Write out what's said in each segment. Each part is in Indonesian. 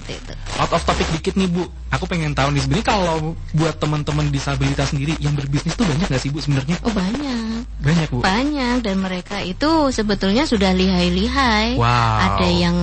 seperti itu. Out of topic dikit nih Bu, aku pengen tahu nih sebenarnya kalau buat teman-teman disabilitas sendiri yang berbisnis tuh banyak nggak sih Bu sebenarnya? Oh banyak. Banyak Bu. Banyak, dan mereka itu sebetulnya sudah lihai-lihai. Wow. Ada yang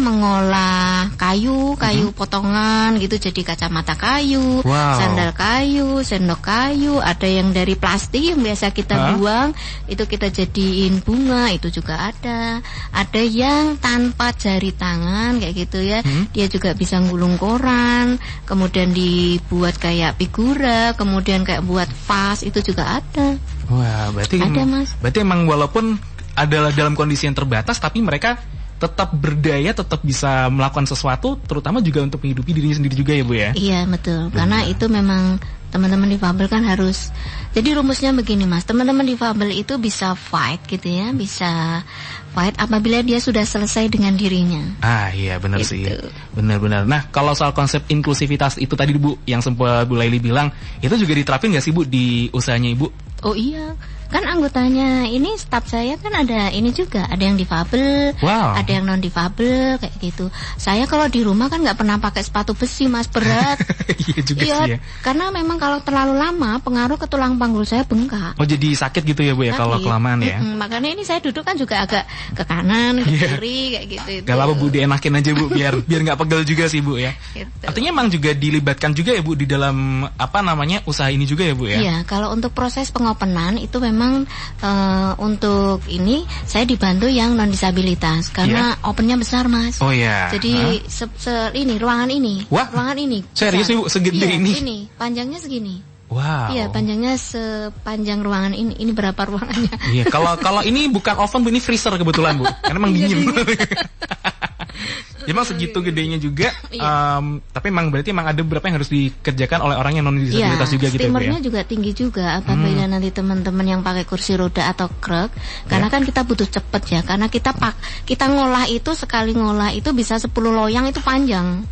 mengolah kayu potongan gitu jadi kacamata kayu, sandal kayu, sendok kayu. Ada yang dari plastik yang biasa kita buang itu kita jadiin bunga, itu juga ada. Ada yang tanpa jari tangan kayak gitu ya, dia juga bisa gulung koran, kemudian dibuat kayak figura, kemudian kayak buat vas, itu juga ada. Wah, berarti ada, Mas. Berarti emang walaupun adalah dalam kondisi yang terbatas tapi mereka tetap berdaya, tetap bisa melakukan sesuatu, terutama juga untuk menghidupi dirinya sendiri juga ya Bu ya? Iya betul, karena itu memang teman-teman difabel kan harus, jadi rumusnya begini Mas, teman-teman difabel itu bisa fight gitu ya, bisa fight apabila dia sudah selesai dengan dirinya. Ah iya benar gitu. Sih, benar-benar. Nah kalau soal konsep inklusivitas itu tadi Bu, yang sempat Bu Laili bilang, itu juga diterapin nggak sih Bu di usahanya Ibu? Oh iya, kan anggotanya ini staff saya kan ada ini juga, ada yang difabel, ada yang non difabel kayak gitu. Saya kalau di rumah kan nggak pernah pakai sepatu besi Mas, berat. Iya juga sih ya. Karena memang kalau terlalu lama pengaruh ke tulang panggul saya bengkak. Oh jadi sakit gitu ya Bu ya kalau kelamaan ya? Makanya ini saya duduk kan juga agak ke kanan, ke kiri kayak gitu. Gak apa-apa Bu, dienakin aja Bu biar nggak pegel juga sih Bu ya. Gitu. Artinya emang juga dilibatkan juga ya Bu di dalam usaha ini juga ya Bu ya? Iya, kalau untuk proses pengopenan itu memang untuk ini saya dibantu yang non disabilitas karena opennya besar Mas. Oh iya. Jadi ini ruangan ini. Wah, ruangan ini. Serius Bu, segede ini? Ini panjangnya segini. Wow. Iya, panjangnya sepanjang ruangan ini. Ini berapa ruangannya? Iya, kalau ini bukan oven Bu, ini freezer kebetulan Bu. Karena emang dingin. Emang segitu gedenya juga, tapi berarti ada beberapa yang harus dikerjakan oleh orang yang non disabilitas juga gitu ya. Steamernya juga tinggi juga apabila nanti teman-teman yang pakai kursi roda atau krek, karena kan kita butuh cepet ya, karena kita ngolah itu sekali ngolah itu bisa 10 loyang itu panjang.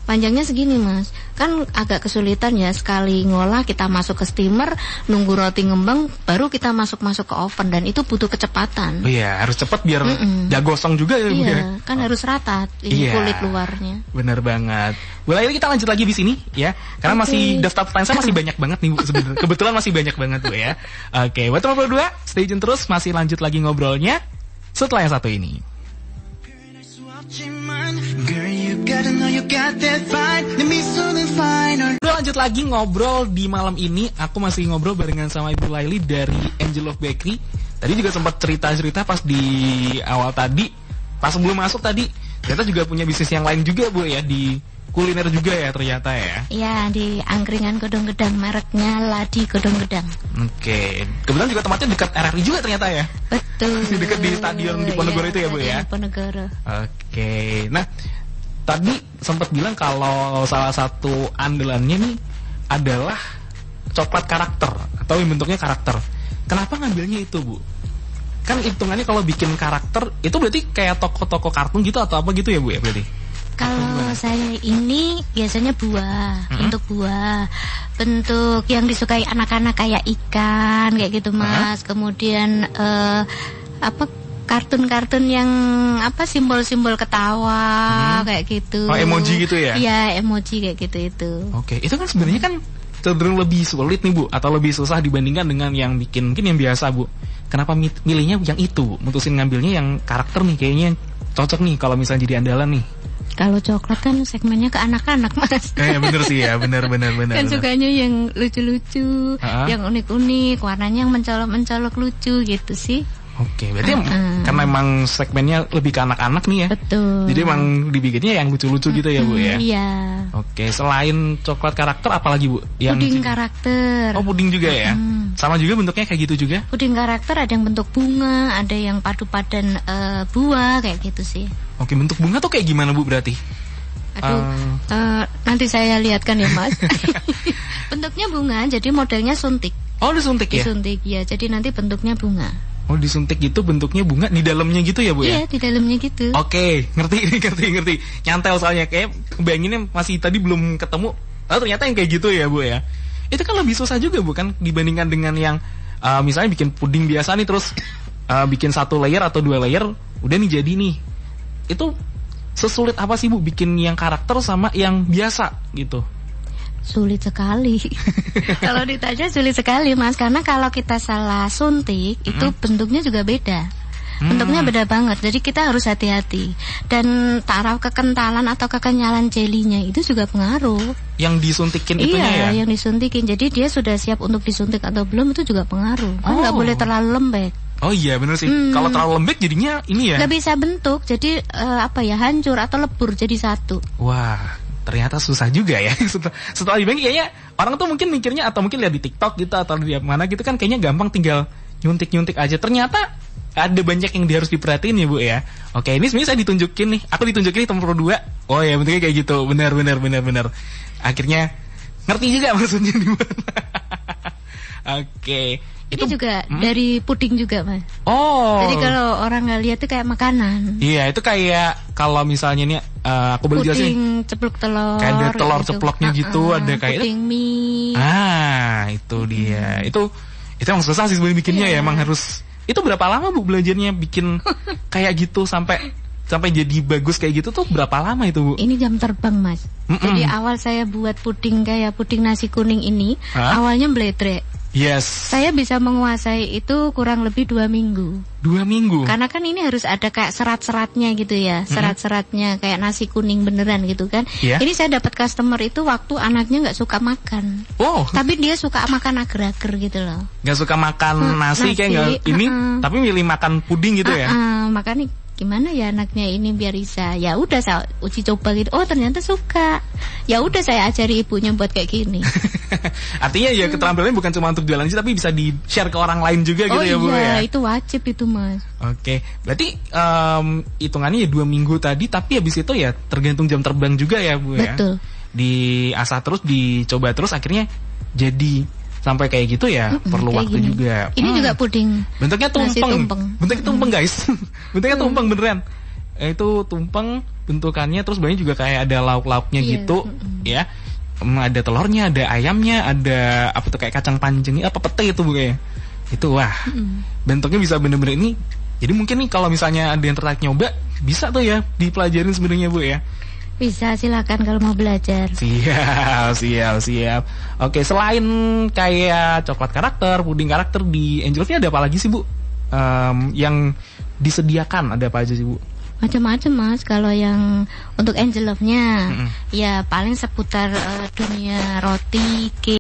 Panjangnya segini Mas, kan agak kesulitan ya, sekali ngolah kita masuk ke steamer, nunggu roti ngembang, baru kita masuk ke oven, dan itu butuh kecepatan. Oh iya, harus cepat biar gak gosong juga ya. Iya, kan harus rata kulit luarnya. Bener banget. Boleh kita lanjut lagi di sini ya, karena masih daftar pertanyaan saya masih banyak banget nih Bu sebenarnya. Kebetulan masih banyak banget Bu ya. Oke, buat teman berdua, stay tune terus, masih lanjut lagi ngobrolnya setelah yang satu ini. Udah lanjut lagi ngobrol di malam ini. Aku masih ngobrol barengan sama Ibu Laili dari Angel of Bakery. Tadi juga sempat cerita-cerita pas di awal tadi, pas sebelum masuk tadi, ternyata juga punya bisnis yang lain juga Bu ya, di kuliner juga ya ternyata ya. Iya, di angkringan Godong Gedang, mereknya Ladi Godong Gedang. Oke, kebetulan juga tempatnya dekat RRI juga ternyata ya. Betul. Dekat di stadion di Ponegoro itu ya Bu ya. Ponegoro. Oke, nah tadi sempat bilang kalau salah satu andalannya nih adalah coklat karakter atau yang bentuknya karakter. Kenapa ngambilnya itu Bu? Kan hitungannya kalau bikin karakter itu berarti kayak toko-toko kartun gitu atau apa gitu ya Bu ya berarti? Kalau saya ini biasanya buah, bentuk buah, bentuk yang disukai anak-anak kayak ikan kayak gitu Mas. Kemudian kartun-kartun yang simbol-simbol ketawa kayak gitu. Oh, emoji gitu ya? Iya, emoji kayak gitu itu. Oke, itu kan sebenarnya kan cenderung lebih sulit nih Bu, atau lebih susah dibandingkan dengan yang bikin mungkin yang biasa Bu. Kenapa milihnya yang itu? Mutusin ngambilnya yang karakter nih, kayaknya cocok nih kalau misalnya jadi andalan nih. Kalau coklat kan segmennya ke anak-anak Mas. Bener sih ya, bener. Kan sukanya yang lucu-lucu, yang unik-unik, warnanya yang mencolok-mencolok lucu gitu sih. Oke, berarti karena emang segmennya lebih ke anak-anak nih ya. Betul. Jadi emang dibikinnya yang lucu-lucu gitu ya Bu ya. Iya. Oke, selain coklat karakter apalagi Bu? Puding karakter. Oh, puding juga ya. Sama juga bentuknya kayak gitu juga. Puding karakter ada yang bentuk bunga, ada yang padu padan buah kayak gitu sih. Oke, bentuk bunga tuh kayak gimana Bu berarti? Nanti saya lihatkan ya Mas. Bentuknya bunga, jadi modelnya suntik. Oh, disuntik ya? Disuntik ya, jadi nanti bentuknya bunga. Oh, disuntik gitu bentuknya bunga di dalamnya gitu ya Bu ya? Iya, di dalamnya gitu. Oke, ngerti. Nyantel soalnya kayak kebayanginnya masih tadi belum ketemu. Oh, ternyata yang kayak gitu ya Bu ya. Itu kan lebih susah juga Bu kan dibandingkan dengan yang misalnya bikin puding biasa nih terus bikin 1 layer atau 2 layer udah nih jadi nih. Itu sesulit apa sih Bu bikin yang karakter sama yang biasa gitu? Sulit sekali. Kalau ditanya sulit sekali Mas, karena kalau kita salah suntik itu bentuknya juga beda. Bentuknya beda banget, jadi kita harus hati-hati. Dan taraf kekentalan atau kekenyalan jelinya itu juga pengaruh. Yang disuntikin itunya ya? Iya, yang disuntikin. Jadi dia sudah siap untuk disuntik atau belum itu juga pengaruh. Kan nggak boleh terlalu lembek. Oh iya benar sih. Kalau terlalu lembek jadinya ini ya. Nggak bisa bentuk, jadi hancur atau lebur jadi satu. Wah, ternyata susah juga ya. Setelah dibilang kayaknya orang tuh mungkin mikirnya atau mungkin lihat di TikTok gitu atau di mana gitu kan kayaknya gampang tinggal nyuntik-nyuntik aja. Ternyata ada banyak yang harus diperhatiin ya Bu ya. Oke, ini sebenarnya saya ditunjukin nih. Aku ditunjukin nih nomor 2. Oh ya, bentuknya kayak gitu. Benar. Akhirnya ngerti juga maksudnya di mana. Oke. Itu juga dari puding juga Mas. Oh. Jadi kalau orang nggak lihat itu kayak makanan. Iya, itu kayak kalau misalnya nih aku boleh jelasin. Puding ceplok telur. Kayak ada telur gitu. Ceploknya gitu, ada kayak puding mie. Itu dia. Itu emang susah sih sebenarnya bikinnya ya, emang harus. Itu berapa lama Bu belajarnya bikin kayak gitu sampai jadi bagus kayak gitu tuh berapa lama itu Bu? Ini jam terbang Mas. Jadi awal saya buat puding kayak puding nasi kuning ini, awalnya bledrek. Yes. Saya bisa menguasai itu kurang lebih 2 minggu. 2 minggu? Karena kan ini harus ada kayak serat-seratnya gitu ya. Serat-seratnya kayak nasi kuning beneran gitu kan. Ini saya dapat customer itu waktu anaknya gak suka makan. Oh. Tapi dia suka makan agar-agar gitu loh. Gak suka makan nasi kayak ini, tapi milih makan puding gitu ya? Makanya gimana ya anaknya ini biar bisa. Ya udah saya uji coba gitu. Oh ternyata suka. Ya udah saya ajari ibunya buat kayak gini. Artinya ya keterampilannya bukan cuma untuk jualan tapi bisa di share ke orang lain juga gitu ya Bu ya. Oh iya, itu wajib itu Mas. Oke, berarti hitungannya ya 2 minggu tadi, tapi habis itu ya tergantung jam terbang juga ya Bu ya. Betul. Diasah terus, dicoba terus, akhirnya jadi sampai kayak gitu ya, perlu waktu gini juga. Ini juga puding. Bentuknya tumpeng. Bentuknya tumpeng guys. Bentuknya tumpeng beneran. Itu tumpeng bentukannya, terus banyak juga kayak ada lauk-lauknya gitu, ya. Ada telurnya, ada ayamnya, ada apa tuh kayak kacang panjang, apa pete itu Bu kayak. Itu wah. Bentuknya bisa bener-bener ini. Jadi mungkin nih kalau misalnya ada yang tertarik nyoba, bisa tuh ya dipelajarin sebenarnya Bu ya. Bisa, silakan kalau mau belajar. Siap. Oke, selain kayak coklat karakter, puding karakter di Angel Love-nya ada apa lagi sih Bu? Yang disediakan ada apa aja sih Bu? Macam-macam Mas. Kalau yang untuk Angel Love-nya ya paling seputar dunia roti, cake.